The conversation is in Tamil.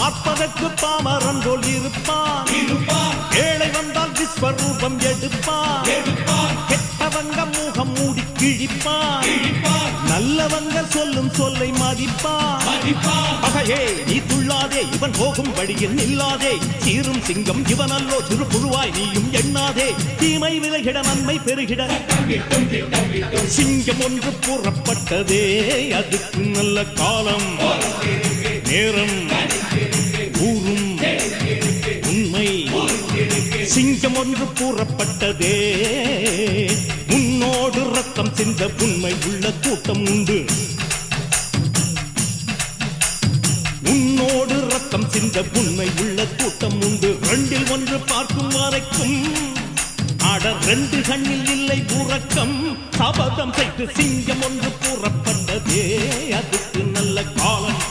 பார்ப்பதற்கு பாமரன் போல் இருப்பான். ஏழை வந்தால் விஸ்வரூபம் எடுப்பான். கெட்டவங்க முகம் மூடி கிழிப்பான். நல்லவங்க சொல்லும் சொல்லை மதிப்பான். பகையே நீ துள்ளாதே, இவன் போகும் வழியில் நில்லாதே. சீரும் சிங்கம் இவனல்லோ, சிறு புழுவாய் நீயும் எண்ணாதே. தீமை விலகிட நன்மை பெருகிட சிங்கம் ஒன்று கூறப்பட்டதே. அதுக்கு நல்ல காலம் நேரம் ஊரும் உண்மை. சிங்கம் ஒன்று கூறப்பட்டதே. உன்னோடு ரத்தம் சிந்த உண்மை உள்ள கூட்டம் உண்டு. உன்னோடு ரத்தம் சிந்த உண்மை உள்ள கூட்டம் உண்டு. ரெண்டில் ஒன்று பார்க்கும் வரைக்கும் ஆட ரெண்டு கண்ணில் இல்லை உறக்கம். சபதம் செய்து சிங்கம் ஒன்று கூறப்பட்டதே. அதுக்கு நல்ல காலம்